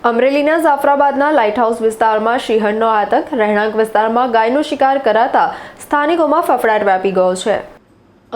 અમરેલીના જાફરાબાદના light house વિસ્તારમાં સિંહણનો આતંક, રહેણાંક વિસ્તારમાં ગાયનો શિકાર કરાતા સ્થાનિકોમાં ફફડાટ વ્યાપી ગયો છે।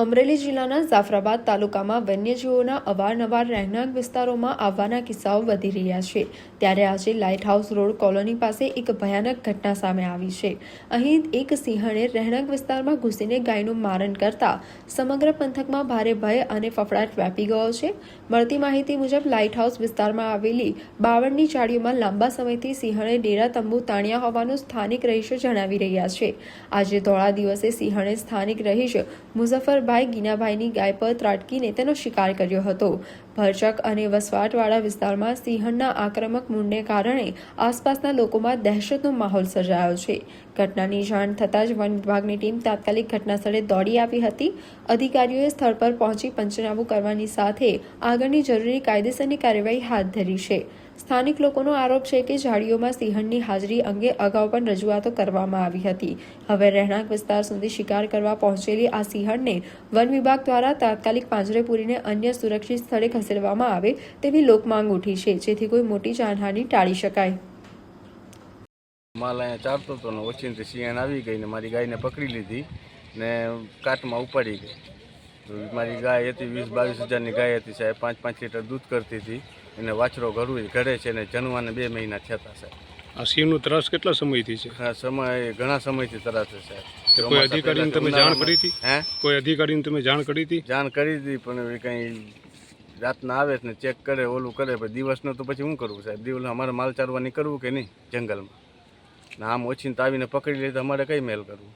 અમરેલી જિલ્લાના જાફરાબાદ તાલુકામાં વન્યજીવોના અવારનવાર રહેણાંક વિસ્તારોમાં આવવાના કિસ્સાઓ વધી રહ્યા છે। ત્યારે આજે લાઇટ હાઉસ રોડ કોલોની પાસે એક ભયાનક ઘટના સામે આવી છે। અહીં એક સિંહણે રહેણાંક વિસ્તારમાં ઘૂસીને ગાયનું મારણ કરતા સમગ્ર પંથકમાં ભારે ભય અને ફફડાટ વ્યાપી ગયો છે। મળતી માહિતી મુજબ લાઇટ હાઉસ વિસ્તારમાં આવેલી બાવળની ચાળીઓમાં લાંબા સમયથી સિંહણે ડેરા તંબુ તાણ્યા હોવાનું સ્થાનિક રહીશો જણાવી રહ્યા છે। આજે ધોળા દિવસે સિંહણે સ્થાનિક રહીશ મુઝફ્ફરભાઈ ગીનાભાઈની ગાય પર ત્રાટકીને તેનો શિકાર કર્યો હતો। ભરચક અને વસવાટવાળા વિસ્તારમાં સિંહણના આક્રમક મૂળને કારણે આસપાસના લોકોમાં દહેશતનો માહોલ સર્જાયો છે। ઘટનાની જાણ થતાં જ વન વિભાગની ટીમ તાત્કાલિક ઘટનાસ્થળે દોડી આવી હતી। અધિકારીઓએ સ્થળ પર પહોંચી પંચનામું કરવાની સાથે આગળની જરૂરી કાયદેસરની કાર્યવાહી હાથ ધરી છે। સ્થાનિક લોકોનો આરોપ છે કે ઝાડીઓમાં સિંહણની હાજરી અંગે અગાઉ પણ રજૂઆતો કરવામાં આવી હતી। હવે રહેણાંક વિસ્તાર સુધી શિકાર કરવા પહોંચેલી આ સિંહણને વન વિભાગ દ્વારા તાત્કાલિક પાંજરે પૂરીને અન્ય સુરક્ષિત સ્થળે ખસેડવામાં આવે તેવી લોકમાંગ ઉઠી છે, જેથી કોઈ મોટી જાનહાનિ ટાળી શકાય। માલ અહીંયા ચારતો હતો ને ઓચિંતી સિંહણ આવી ગઈ ને મારી ગાયને પકડી લીધી ને કાટમાં ઉપાડી ગઈ। મારી ગાય હતી 20-22 હજારની ગાય હતી સાહેબ, 5-5 લીટર દૂધ કરતી હતી। એને વાછરો ઘરે છે ને જન્માને 2 મહિના થયા હતા સાહેબ। આ સિંહનું ત્રાસ કેટલા સમયથી છે? ઘણા સમયથી ત્રાસે સાહેબ। કોઈ અધિકારીને તમે જાણ કરી હતી? કોઈ અધિકારીને તમે જાણ કરી હતી? જાણ કરી હતી પણ કંઈ રાતના આવે ને ચેક કરે ઓલું કરે, પણ દિવસનું તો પછી શું કરવું સાહેબ? દિવસ અમારે માલ ચારવા નીકળવું કે નહીં જંગલમાં ને આમ ઓછીને આવીને પકડી લે તો અમારે કઈ મેલ કરવું?